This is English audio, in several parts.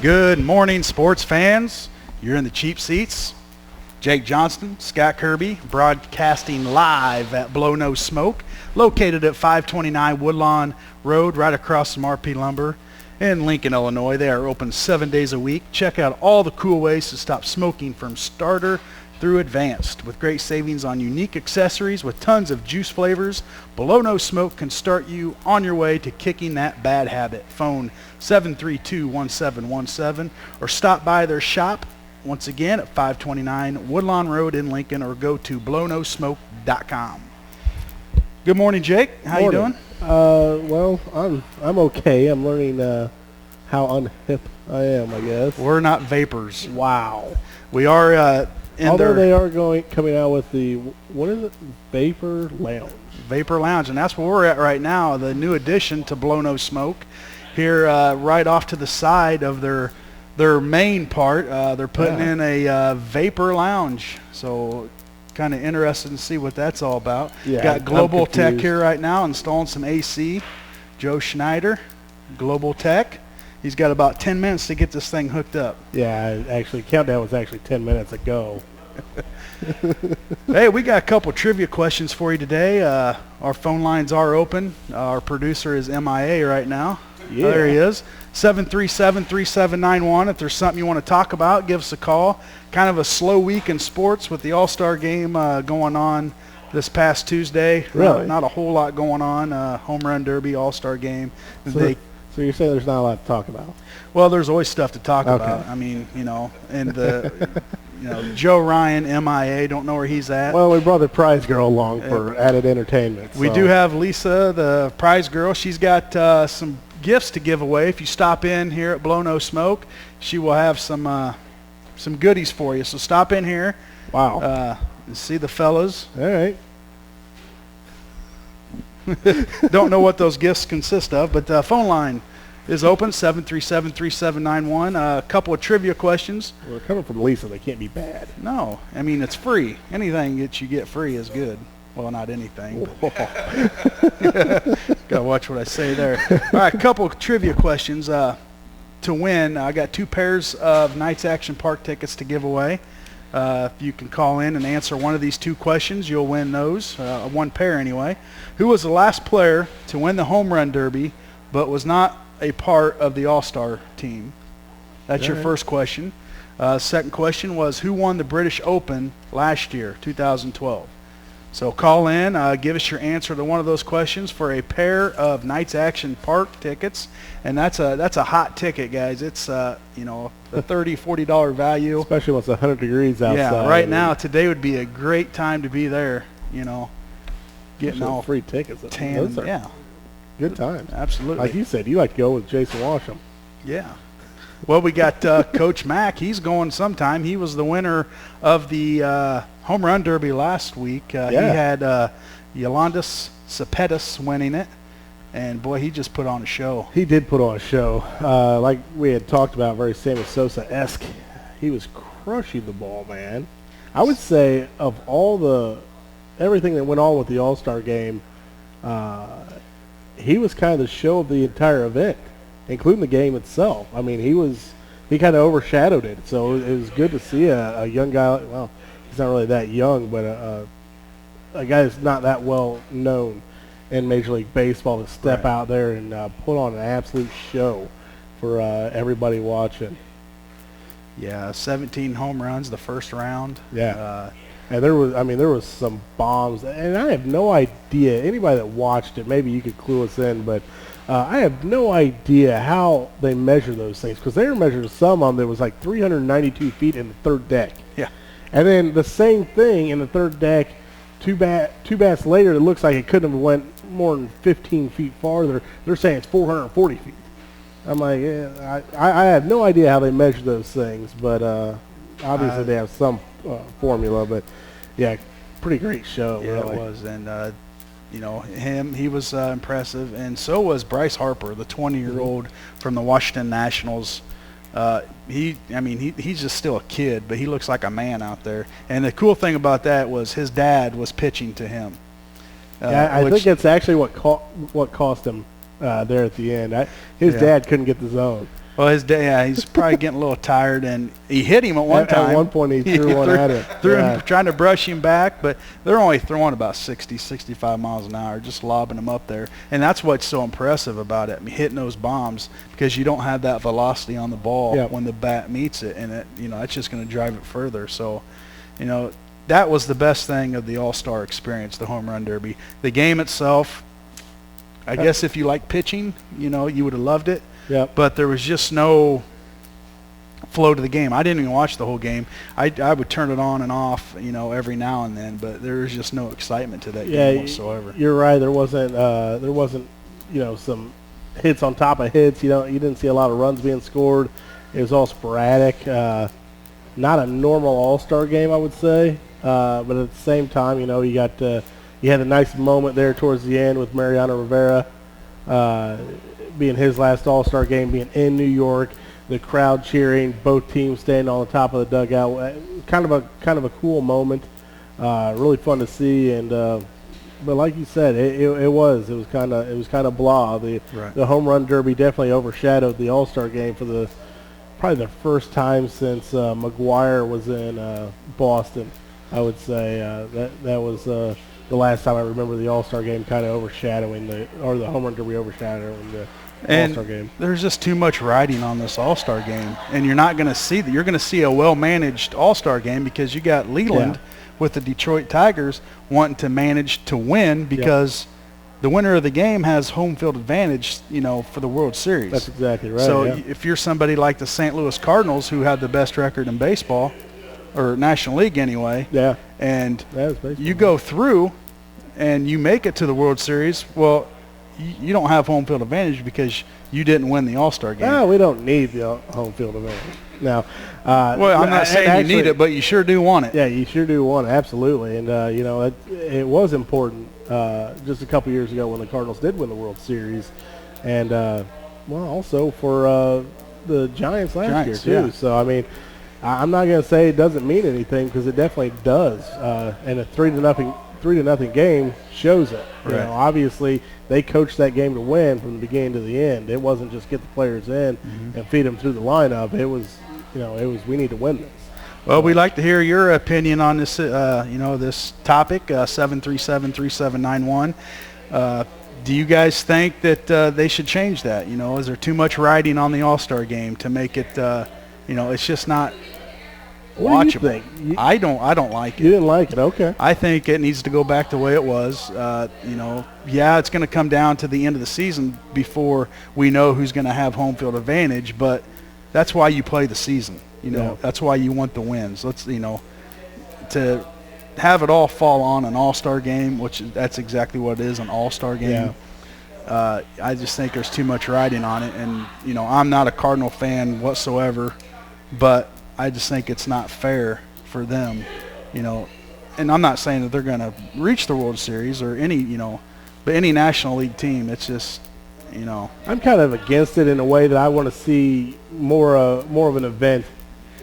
Good morning, sports fans. You're in the cheap seats. Jake Johnston, Scott Kirby, broadcasting live at BloNo Smoke, located at 529 Woodlawn Road, right across from RP Lumber in Lincoln, Illinois. They are open 7 days a week. Check out all the cool ways to stop smoking from starter through advanced, with great savings on unique accessories with tons of juice flavors. BloNo Smoke can start you on your way to kicking that bad habit. Phone 732-1717 or stop by their shop once again at 529 Woodlawn Road in Lincoln, or go to BloNoSmoke.com. Good morning, Jake. How you doing? Well, I'm okay. I'm learning how unhip I am, I guess. We're not vapors. Wow. We are although they are coming out with the, what is it? Vapor Lounge. Vapor Lounge, and that's where we're at right now, the new addition to BloNo Smoke. Here right off to the side of their main part, they're putting in a Vapor Lounge. So kind of interested to see what that's all about. Yeah, got Global Tech here right now installing some AC. Joe Schneider, Global Tech. He's got about 10 minutes to get this thing hooked up. Yeah, actually, countdown was actually 10 minutes ago. Hey, we got a couple trivia questions for you today. Our phone lines are open. Our producer is MIA right now. Yeah. There he is. 737-3791. If there's something you want to talk about, give us a call. Kind of a slow week in sports with the All-Star game going on this past Tuesday. Really? Not a whole lot going on. Home Run Derby, All-Star game. So you're saying there's not a lot to talk about? Well, there's always stuff to talk about. I mean, and the Joe Ryan, MIA, don't know where he's at. Well, we brought the prize girl along for added entertainment. We do have Lisa, the prize girl. She's got some gifts to give away. If you stop in here at BloNo Smoke, she will have some goodies for you. So stop in here. Wow. And see the fellas. All right. Don't know what those gifts consist of, but the phone line is open, 737-3791. A couple of trivia questions. We're coming from Lisa. They can't be bad. No. I mean, it's free. Anything that you get free is good. Well, not anything. Got to watch what I say there. All right, a couple of trivia questions. To win, I got 2 pairs of Knights Action Park tickets to give away. If you can call in and answer one of these 2 questions, you'll win those, 1 pair anyway. Who was the last player to win the Home Run Derby but was not a part of the All-Star team? That's your first question. Second question was, who won the British Open last year, 2012? So call in, give us your answer to one of those questions for a pair of Knights Action Park tickets, and that's a hot ticket, guys. It's a $30-$40 value, especially when it's 100 degrees outside. Yeah, right now today would be a great time to be there. Getting all free tickets, tan. Yeah, good times. Absolutely. Like you said, you like to go with Jason Washam. Yeah. Well, we got Coach Mack. He's going sometime. He was the winner of the Home Run Derby last week. He had Yolandis Cepetis winning it, and boy, he just put on a show. He did put on a show. Like we had talked about, very Sammy Sosa-esque. He was crushing the ball, man. I would say of everything that went on with the All-Star game, he was kind of the show of the entire event, including the game itself. I mean, he kind of overshadowed it. So it was good to see a young guy. Well, he's not really that young, but a guy that's not that well known in Major League Baseball to step out there and put on an absolute show for everybody watching. Yeah, 17 home runs the first round. Yeah. And there was some bombs, and I have no idea. Anybody that watched it, maybe you could clue us in, but I have no idea how they measure those things, because they were measuring some of them that was like 392 feet in the third deck. Yeah. And then the same thing in the third deck, two bats later, it looks like it couldn't have went more than 15 feet farther. They're saying it's 440 feet. I'm like, I have no idea how they measure those things, but obviously they have some formula. But yeah, pretty great show. Yeah, really. It was, and he was impressive, and so was Bryce Harper, the 20-year-old from the Washington Nationals. He's just still a kid, but he looks like a man out there. And the cool thing about that was his dad was pitching to him. I think that's actually what cost him there at the end. His dad couldn't get the zone. Well, he's probably getting a little tired, and he hit him at one time. At one point, he threw one at him. Him, trying to brush him back, but they're only throwing about 60, 65 miles an hour, just lobbing him up there. And that's what's so impressive about it, hitting those bombs, because you don't have that velocity on the ball when the bat meets it, and it's just going to drive it further. So, that was the best thing of the All-Star experience, the Home Run Derby. The game itself, I guess if you like pitching, you would have loved it. Yep. But there was just no flow to the game. I didn't even watch the whole game. I would turn it on and off, every now and then, but there was just no excitement to that game whatsoever. You're right. There wasn't some hits on top of hits. You didn't see a lot of runs being scored. It was all sporadic. Not a normal All-Star game, I would say. But at the same time, you had a nice moment there towards the end with Mariano Rivera. Being his last All-Star game, being in New York, the crowd cheering, both teams standing on the top of the dugout, kind of a cool moment, really fun to see. And but like you said, it was kind of blah. The Home Run Derby definitely overshadowed the All-Star game for probably the first time since McGuire was in Boston. I would say that was the last time I remember the All-Star game kind of overshadowing the Home Run Derby overshadowing the All-Star game. There's just too much riding on this All-Star game, and you're not going to see that. You're going to see a well-managed All-Star game because you got Leland with the Detroit Tigers wanting to manage to win because the winner of the game has home field advantage, for the World Series. That's exactly right. So if you're somebody like the St. Louis Cardinals, who have the best record in baseball, or National League anyway, and you go through and you make it to the World Series, well, you don't have home field advantage because you didn't win the All-Star game. No, we don't need the home field advantage. Now, well, I'm not saying you need it, but you sure do want it. Yeah, you sure do want it, absolutely. And, it was important just a couple years ago when the Cardinals did win the World Series. And, also for the Giants last year, too. Yeah. So, I'm not going to say it doesn't mean anything because it definitely does. And a 3-0 game shows it. Right. Obviously, they coached that game to win from the beginning to the end. It wasn't just get the players in and feed them through the lineup. It was, we need to win this. Well, we'd like to hear your opinion on this, this topic, 737-3791. Do you guys think that they should change that? Is there too much riding on the All-Star game to make it, it's just not watchable? What do you think? I don't like it. You didn't like it, okay. I think it needs to go back the way it was. It's going to come down to the end of the season before we know who's going to have home field advantage, but that's why you play the season. That's why you want the wins. To have it all fall on an All-Star game, which that's exactly what it is, an All-Star game. Yeah. I just think there's too much riding on it, and I'm not a Cardinal fan whatsoever, but I just think it's not fair for them, and I'm not saying that they're going to reach the World Series or any, but any National League team, it's just, I'm kind of against it in a way that I want to see more of an event.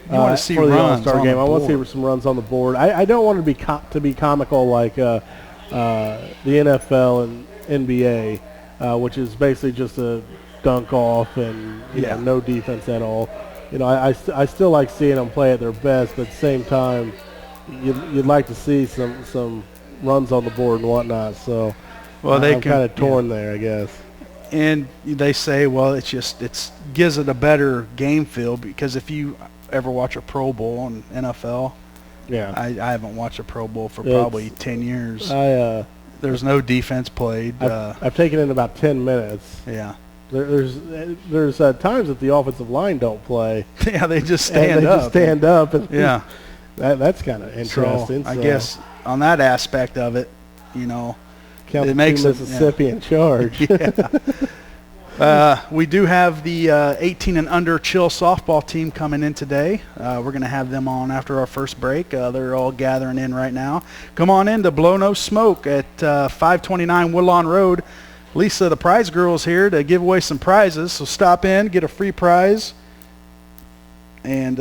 You want to see for the runs All-Star game. I want to see some runs on the board. I don't want to be comical like the NFL and NBA, which is basically just a dunk off and no defense at all. I still like seeing them play at their best, but at the same time, you'd like to see some runs on the board and whatnot. So, I'm kind of torn there, I guess. And they say, well, it gives it a better game feel because if you ever watch a Pro Bowl in NFL, I haven't watched a Pro Bowl for probably 10 years. There's no defense played. I've taken in about 10 minutes. Yeah. There's times that the offensive line don't play. Yeah, they just stand up. Just stand up. And that's kind of interesting. I guess on that aspect of it, Count it makes Mississippi in charge. We do have the 18 and under chill softball team coming in today. We're going to have them on after our first break. They're all gathering in right now. Come on in to BloNo Smoke at 529 Woodlawn Road. Lisa, the prize girl, is here to give away some prizes, so stop in, get a free prize, and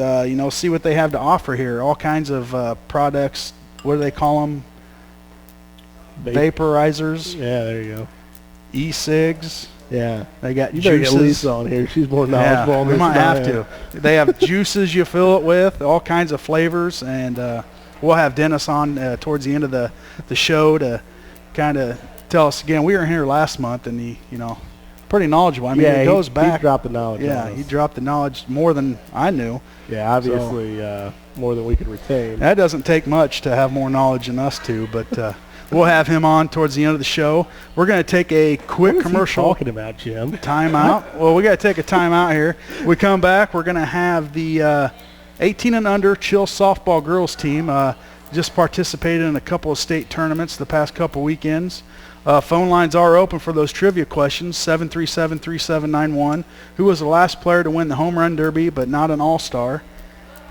see what they have to offer here. All kinds of products. What do they call them? Vaporizers. Yeah, there you go. E-cigs. Yeah. They got You better get juices. Lisa on here. She's more knowledgeable on we this might than I have am. to. They have juices you fill it with, all kinds of flavors, and we'll have Dennis on towards the end of the show to kind of tell us again. We were here last month, and he, pretty knowledgeable. I mean, it goes back. He dropped the knowledge. Yeah, he dropped the knowledge more than I knew. Yeah, obviously more than we could retain. That doesn't take much to have more knowledge than us two, but we'll have him on towards the end of the show. We're going to take a quick commercial. What is he talking about, Jim? Timeout. Well, we got to take a timeout here. We come back. We're going to have the 18 and under Chill softball girls team just participated in a couple of state tournaments the past couple weekends. Phone lines are open for those trivia questions, 737-3791. Who was the last player to win the home run derby but not an all-star?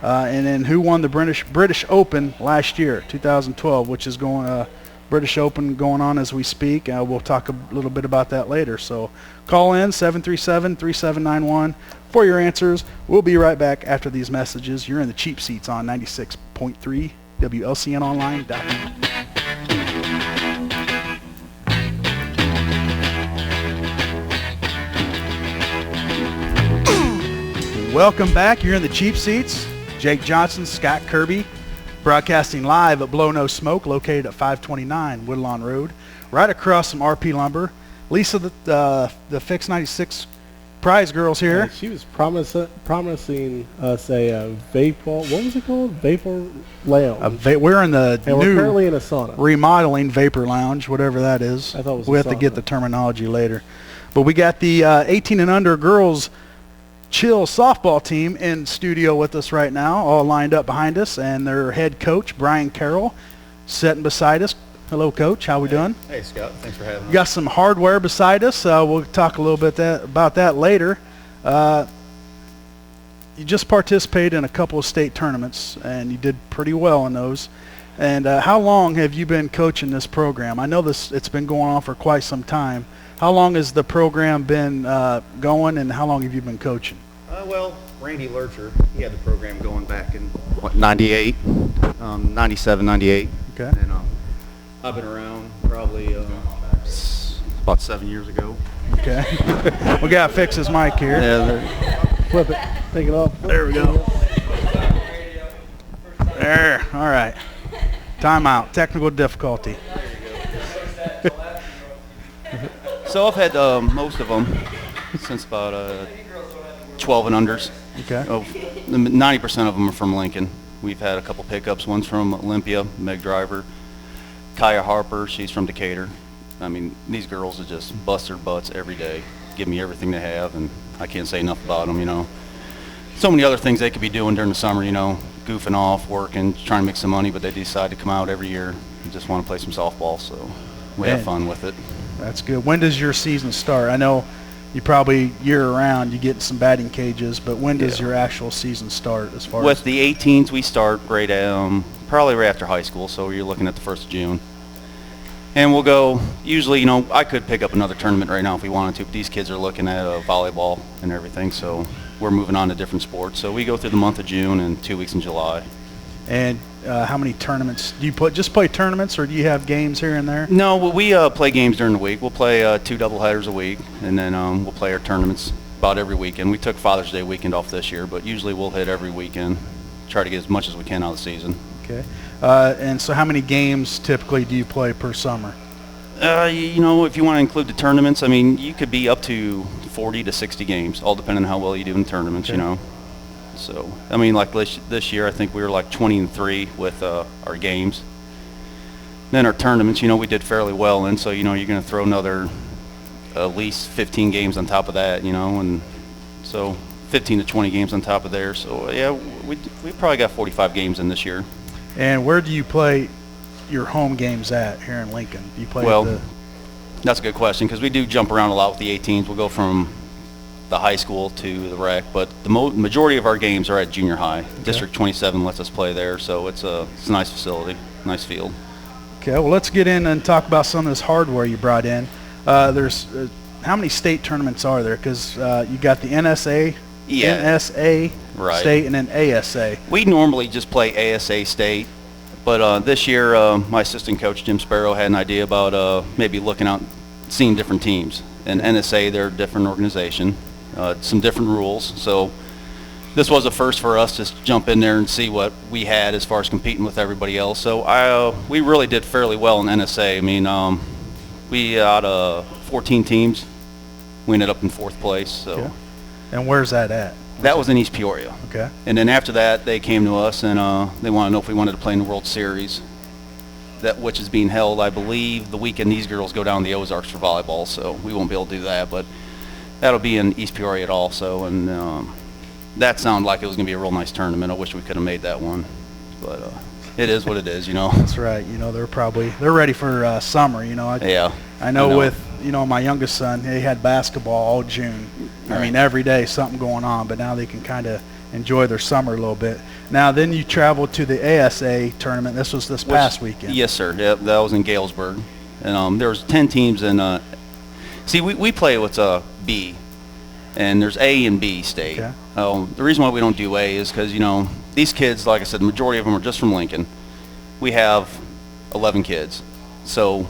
And then who won the British Open last year, 2012, which is going British Open going on as we speak. We'll talk a little bit about that later. So call in 737-3791 for your answers. We'll be right back after these messages. You're in the cheap seats on 96.3 WLCNonline.net. Welcome back. You're in the cheap seats. Jake Johnston, Scott Kirby, broadcasting live at BloNo Smoke, located at 529 Woodlawn Road, right across from RP Lumber. Lisa, the Fix 96 prize girls here. She was promising us a vapor. What was it called? Vapor lounge. We're in the and new we're currently in a sauna. remodeling vapor lounge, whatever that is. I thought it was we a have to get sauna. the terminology later. But we got the 18 and under girls Chill softball team in studio with us right now, all lined up behind us, and their head coach, Brian Carroll, sitting beside us. Hello, Coach. How we doing? Hey, Scott. Thanks for having me. We got some hardware beside us. We'll talk a little bit about that later. You just participated in a couple of state tournaments, and you did pretty well in those. And how long have you been coaching this program? I know it's been going on for quite some time. How long has the program been going, and how long have you been coaching? Well, Randy Lurcher, he had the program going back in, 98, 97, 98. Okay. And I've been around probably about 7 years ago. Okay. We got to fix his mic here. Yeah, Flip it. Take it off. There we go. There. All right. Timeout. Technical difficulty. so I've had most of them since about 12 and unders. Okay. 90% of them are from Lincoln. We've had a couple pickups. One's from Olympia, Meg Driver. Kaya Harper, she's from Decatur. I mean, these girls are just bust their butts every day, give me everything they have, and I can't say enough about them, So many other things they could be doing during the summer, goofing off, working, trying to make some money, but they decide to come out every year and just want to play some softball, so we have fun with it. That's good. When does your season start? I know you probably year-round you get some batting cages, but when does your actual season start as far With as? the 18s, we start right probably right after high school, so you're looking at the 1st of June. And we'll go, usually, I could pick up another tournament right now if we wanted to, but these kids are looking at volleyball and everything, so we're moving on to different sports. So we go through the month of June and 2 weeks in July. And how many tournaments? Do you just play tournaments, or do you have games here and there? No, well, we play games during the week. We'll play 2 doubleheaders a week, and then we'll play our tournaments about every weekend. We took Father's Day weekend off this year, but usually we'll hit every weekend, try to get as much as we can out of the season. Okay. And so how many games typically do you play per summer? If you want to include the tournaments, I mean, you could be up to 40 to 60 games, all depending on how well you do in tournaments, Okay. So, I mean, like this year, I think we were like 20-3 with our games. Then our tournaments, we did fairly well, and so, you're going to throw another at least 15 games on top of that, and so 15 to 20 games on top of there. So, yeah, we probably got 45 games in this year. And where do you play your home games at here in Lincoln? Do you play Well, that's a good question, because we do jump around a lot with the 18s. We'll go from the high school to the rec, but the majority of our games are at junior high. Okay. District 27 lets us play there, so it's a nice facility, nice field. Okay, well, let's get in and talk about some of this hardware you brought in. There's how many state tournaments are there? Because you got the NSA, NSA right. state, and then ASA. We normally just play ASA state, but this year my assistant coach Jim Sparrow had an idea about maybe looking out, seeing different teams. And NSA, they're a different organization, some different rules. So this was a first for us to jump in there and see what we had as far as competing with everybody else. So we really did fairly well in NSA. I mean, we out of 14 teams, we ended up in 4th place. So. Okay. And where's that at? That was in East Peoria. Okay. And then after that, they came to us and they wanted to know if we wanted to play in the World Series, which is being held, I believe, the weekend these girls go down to the Ozarks for volleyball. So we won't be able to do that, but that'll be in East Peoria also. And that sounded like it was going to be a real nice tournament. I wish we could have made that one, but it is what it is, you know. That's right. You know, they're ready for summer. You know. I know with my youngest son, he had basketball all June. I mean, every day something going on, but now they can kind of enjoy their summer a little bit. Now, then you traveled to the ASA tournament. This was this past weekend. Yes, sir. Yep, that was in Galesburg. And there was 10 teams. And see, we play what's B, and there's A and B state. Okay. The reason why we don't do A is because, these kids, like I said, the majority of them are just from Lincoln. We have 11 kids. So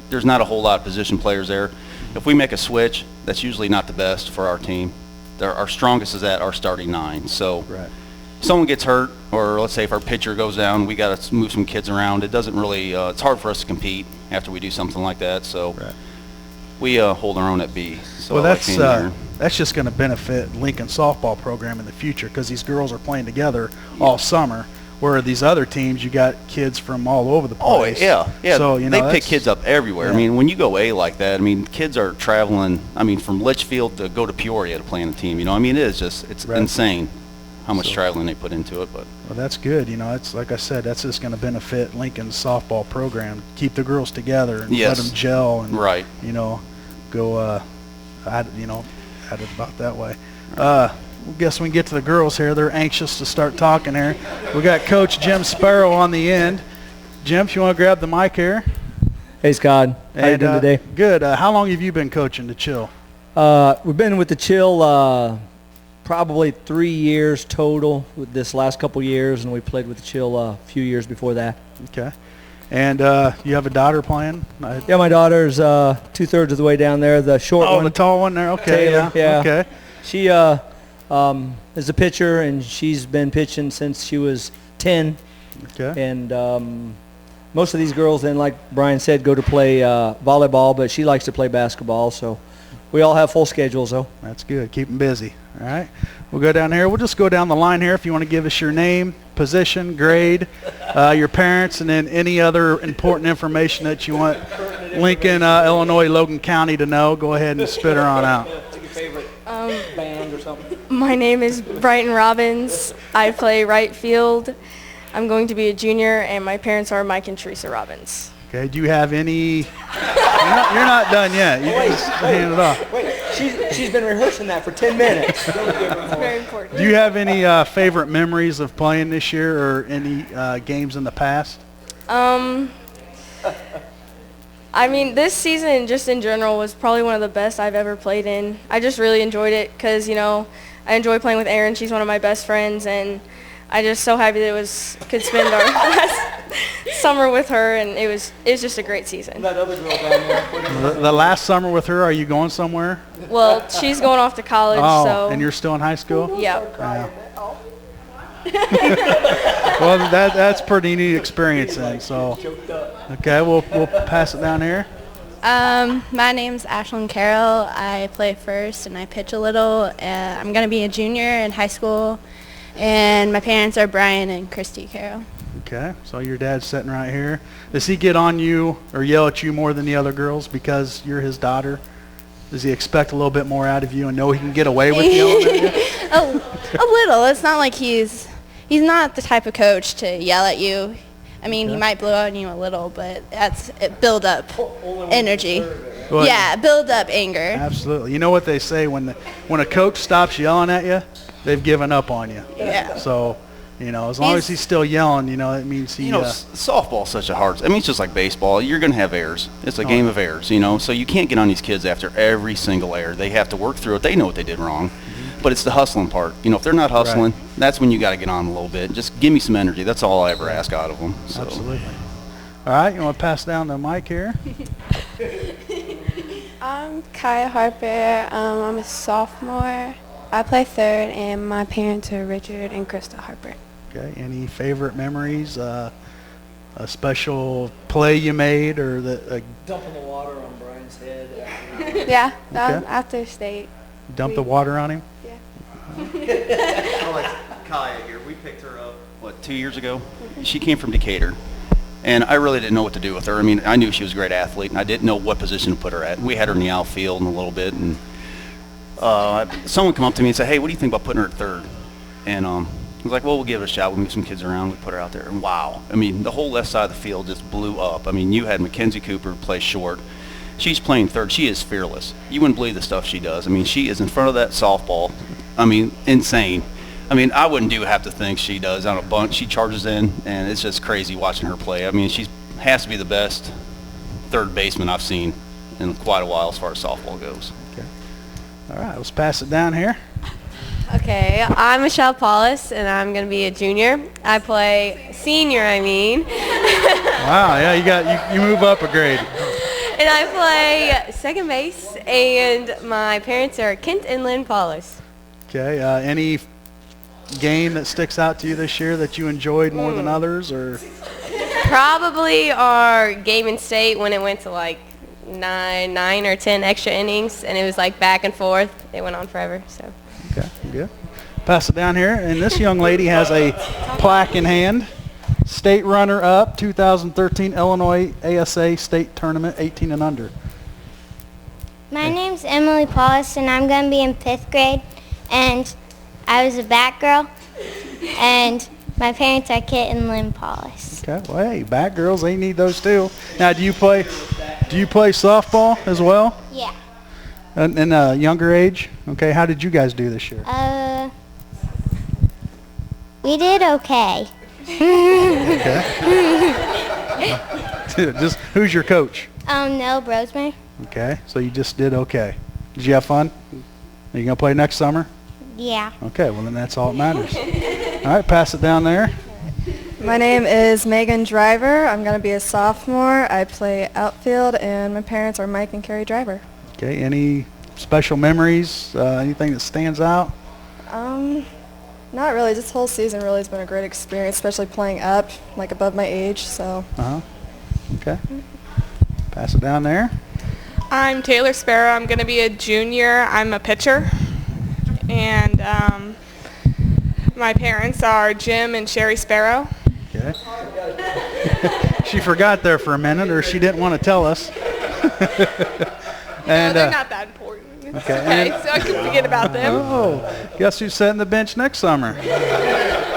there's not a whole lot of position players there. If we make a switch, that's usually not the best for our team. Our strongest is at our starting 9. So right. If someone gets hurt, or let's say if our pitcher goes down, we got to move some kids around. It doesn't really, it's hard for us to compete after we do something like that. So right. we hold our own at B. So well, that's just going to benefit Lincoln softball program in the future because these girls are playing together all summer. Where these other teams, you got kids from all over the place. Oh, yeah. So, they pick kids up everywhere. Yeah. I mean, when you go A like that, I mean, kids are traveling, from Litchfield to go to Peoria to play in a team. I mean, it's right. insane how much traveling they put into it. But well, that's good. It's like I said, that's just going to benefit Lincoln's softball program. Keep the girls together and let them gel and, right. Go at it about that way. I guess we can get to the girls here. They're anxious to start talking here. We got Coach Jim Sparrow on the end. Jim, if you want to grab the mic here. Hey, Scott. How you doing today? Good. How long have you been coaching the Chill? We've been with the Chill probably 3 years total with this last couple years, and we played with the Chill a few years before that. Okay. And you have a daughter playing? Yeah, my daughter's 2/3 of the way down there, the short one. Oh, the tall one there? Okay. Taylor, yeah. Okay. She is a pitcher, and she's been pitching since she was 10. Okay. And most of these girls then, like Brian said, go to play volleyball, but she likes to play basketball, so we all have full schedules, though. That's good. Keep them busy. All right. We'll go down here. We'll just go down the line here if you want to give us your name, position, grade, your parents, and then any other important information that you want Lincoln, Illinois, Logan County to know. Go ahead and spit her on out. Band or something. My name is Brighton Robbins. I play right field. I'm going to be a junior, and my parents are Mike and Teresa Robbins. Okay. Do you have any? You're not done yet. You can just hand it off. Wait, she's been rehearsing that for 10 minutes. It's very important. Do you have any favorite memories of playing this year, or any games in the past? This season, just in general, was probably one of the best I've ever played in. I just really enjoyed it because, I enjoy playing with Erin. She's one of my best friends, and I'm just so happy that could spend our last summer with her, and it was just a great season. That other girl down there. The last summer with her, are you going somewhere? Well, she's going off to college, so. And you're still in high school? Yeah. Well, that's pretty neat experience then. So, okay, we'll pass it down here. My name's Ashlyn Carroll. I play first and I pitch a little. I'm going to be a junior in high school, and my parents are Brian and Christy Carroll. Okay, so your dad's sitting right here. Does he get on you or yell at you more than the other girls because you're his daughter? Does he expect a little bit more out of you and know he can get away with yelling at you? A little. It's not like he's not the type of coach to yell at you. He might blow on you a little, but build up energy. Well, yeah, build up anger. Absolutely. You know what they say, when a coach stops yelling at you, they've given up on you. Yeah. So, as long as he's still yelling, it means he... softball's such a hard... it's just like baseball. You're going to have errors. It's a game of errors, so you can't get on these kids after every single error. They have to work through it. They know what they did wrong. But it's the hustling part. If they're not hustling, that's when you got to get on a little bit. Just give me some energy. That's all I ever ask out of them. So. Absolutely. All right, you want to pass down the mic here? I'm Kaya Harper. I'm a sophomore. I play third, and my parents are Richard and Krista Harper. Okay. Any favorite memories? A special play you made, or Dumping the water on Brian's head. Yeah, Okay. after state. dump the water on him? Yeah. I like Kaya here. We picked her up, 2 years ago? She came from Decatur. And I really didn't know what to do with her. I mean, I knew she was a great athlete, and I didn't know what position to put her at. We had her in the outfield in a little bit, and someone come up to me and say, "Hey, what do you think about putting her at third?" And I was like, "Well, we'll give it a shot. We'll move some kids around. We put her out there." And wow, I mean, the whole left side of the field just blew up. I mean, you had Mackenzie Cooper play short. She's playing third. She is fearless. You wouldn't believe the stuff she does. I mean, she is in front of that softball. I mean, insane. I mean, I wouldn't do half the things she does on a bunt. She charges in, and it's just crazy watching her play. I mean, she has to be the best third baseman I've seen in quite a while as far as softball goes. Okay. All right, let's pass it down here. Okay, I'm Michelle Paulus, and I'm going to be a junior. I play senior, Wow, yeah, you move up a grade. And I play second base, and my parents are Kent and Lynn Paulus. Okay, any game that sticks out to you this year that you enjoyed more than others, or? Probably our game in state when it went to like 9 or 10 extra innings, and it was like back and forth. It went on forever, so. Okay, good. Pass it down here, and this young lady has a plaque in hand. State runner-up, 2013 Illinois ASA State Tournament, 18 and under. My name's Emily Paulus, and I'm going to be in 5th grade, and I was a bat girl, and my parents are Kit and Lynn Paulus. Okay, well, hey, bat girls, they need those too. Now, do you play softball as well? Yeah. In a younger age? Okay, how did you guys do this year? We did okay. Just who's your coach? No, Rosemary. Okay, so you just did okay. Did you have fun? Are you gonna play next summer? Yeah. Okay, well then that's all that matters. All right, pass it down there. My name is Megan Driver. I'm going to be a sophomore. I play outfield, and my parents are Mike and Carrie Driver. Okay, any special memories? Anything that stands out? Not really. This whole season really has been a great experience, especially playing up, like above my age. So. Okay. Pass it down there. I'm Taylor Sparrow. I'm going to be a junior. I'm a pitcher. And my parents are Jim and Sherry Sparrow. Okay. She forgot there for a minute, or she didn't want to tell us. And, no, they're not that important. Okay, so I can forget about them. Oh, guess who's setting the bench next summer?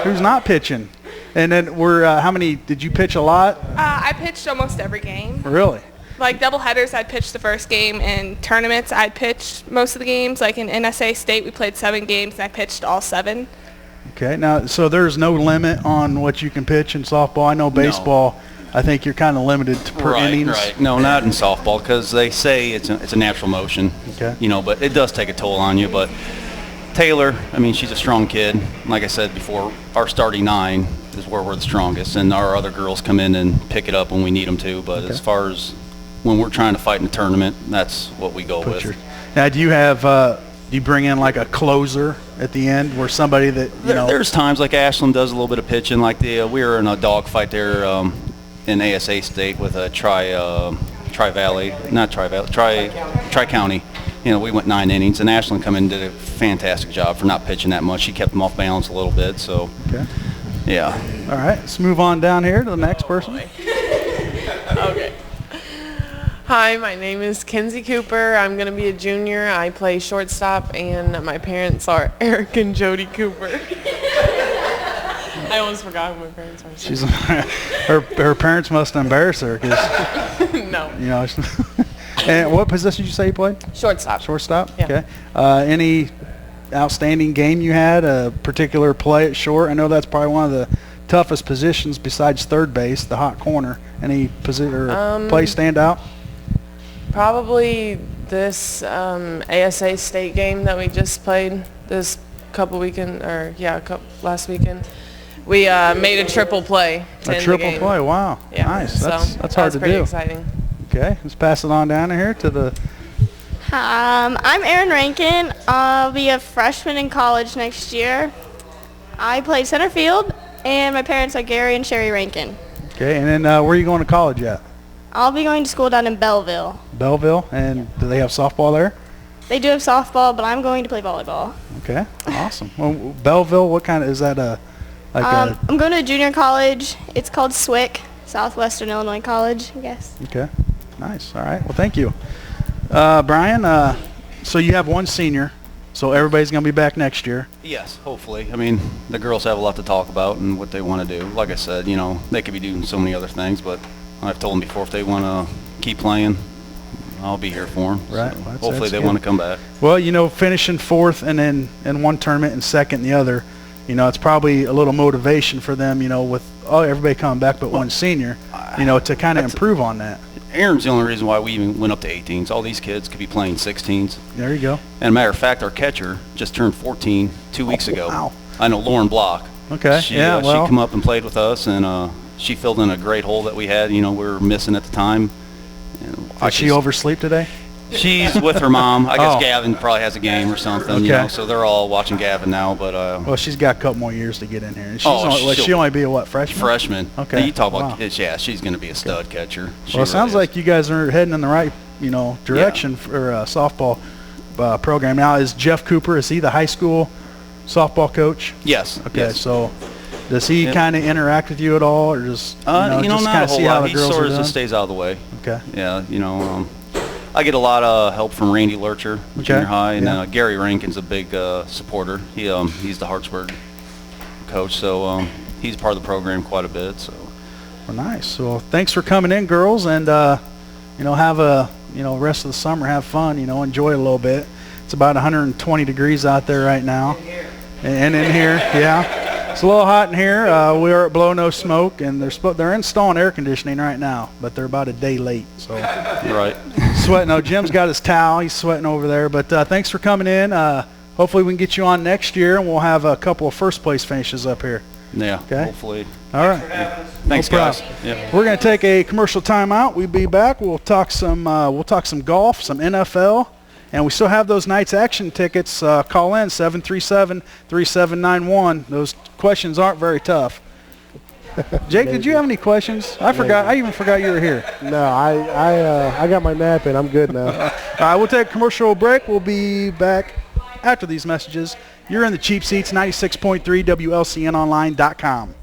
Who's not pitching? And then how many, did you pitch a lot? I pitched almost every game. Really? Like double headers, I'd pitch the first game. In tournaments, I'd pitch most of the games. Like in NSA State, we played 7 games, and I pitched all 7. Okay, now, so there's no limit on what you can pitch in softball? I know baseball, no. I think you're kind of limited to per innings. Right. No, not in softball, because they say it's a natural motion. Okay. You know, but it does take a toll on you. But Taylor, I mean, she's a strong kid. Like I said before, our starting 9 is where we're the strongest, and our other girls come in and pick it up when we need them to. But as far as when we're trying to fight in a tournament, that's what we go with. Now, do you bring in like a closer at the end, where somebody that There's times like Ashland does a little bit of pitching. Like we were in a dog fight there in ASA State with a Tri-County. You know, we went 9 innings, and Ashland come in and did a fantastic job for not pitching that much. She kept them off balance a little bit. So, yeah. All right, let's move on down here to the next person. Okay. Hi, my name is Kenzie Cooper. I'm going to be a junior. I play shortstop, and my parents are Eric and Jody Cooper. I almost forgot who my parents are. Her parents must embarrass her, because no. You know. And what position did you say you played? Shortstop. Shortstop. Yeah. Okay. Any outstanding game you had? A particular play at short? I know that's probably one of the toughest positions besides third base, the hot corner. Any position or play stand out? Probably this ASA State game that we just played this last weekend. We made a triple play to end the game. Play, wow. Yeah. Nice. So that's hard to do. pretty exciting. Okay, let's pass it on down here to the I'm Erin Rankin. I'll be a freshman in college next year. I play center field, and my parents are Gary and Sherry Rankin. Okay, and then where are you going to college at? I'll be going to school down in Belleville. Belleville, and do they have softball there? They do have softball, but I'm going to play volleyball. Okay, awesome. Well, Belleville, what kind of, is that I'm going to junior college. It's called SWIC, Southwestern Illinois College, I guess. Okay, nice. All right, well, thank you. Brian, so you have one senior, so everybody's going to be back next year. Yes, hopefully. I mean, the girls have a lot to talk about and what they want to do. Like I said, they could be doing so many other things, but I've told them before if they want to keep playing, I'll be here for them. Right. So Well, hopefully they good. want to come back. Well, finishing fourth and then in one tournament and second in the other, it's probably a little motivation for them, with everybody coming back but one senior, to kind of improve on that. Aaron's the only reason why we even went up to 18s. All these kids could be playing 16s. There you go. And a matter of fact, our catcher just turned 14 2 weeks ago. Wow. I know Lauren Block. Okay. She, yeah, well. she come up and played with us, and she filled in a great hole that we had. We were missing at the time. Did she oversleep today? She's with her mom. I guess Oh. Gavin probably has a game or something. Okay. So they're all watching Gavin now. But Well, she's got a couple more years to get in here. And she's Oh, she only be a what, freshman? freshman. Okay. You talk about Wow. kids, yeah, she's going to be a stud catcher. She Well, it sounds really is. like you guys are heading in the right, direction for softball program. Now, is Jeff Cooper, is he the high school softball coach? Yes. Okay, yes. so does he Yep. kind of interact with you at all, or just, just not kind a of whole see how lot. the He girls sort are of doing? just stays out of the way. Okay. Yeah, I get a lot of help from Randy Lurcher, junior high, and yeah. Gary Rankin's a big supporter. He's the Hartsburg coach, so he's part of the program quite a bit. So. Well, nice. Well, thanks for coming in, girls, and have a rest of the summer, have fun, enjoy it a little bit. It's about 120 degrees out there right now, and in here, yeah. It's a little hot in here. We're at BloNo Smoke, and they're installing air conditioning right now, but they're about a day late. So Right. sweating. No, Jim's got his towel. He's sweating over there. But thanks for coming in. Hopefully we can get you on next year, and we'll have a couple of first place finishes up here. Yeah. Okay. Hopefully. All right. Thanks, No guys. problem. Yeah. We're going to take a commercial timeout. We'll be back. We'll talk some golf, some NFL, and we still have those Knights action tickets. Call in 737-3791. Those questions aren't very tough. Jake, did you have any questions? I even forgot you were here. No, I got my nap in. I'm good now. All right, we'll take a commercial break. We'll be back after these messages. You're in the cheap seats, 96.3 WLCNonline.com.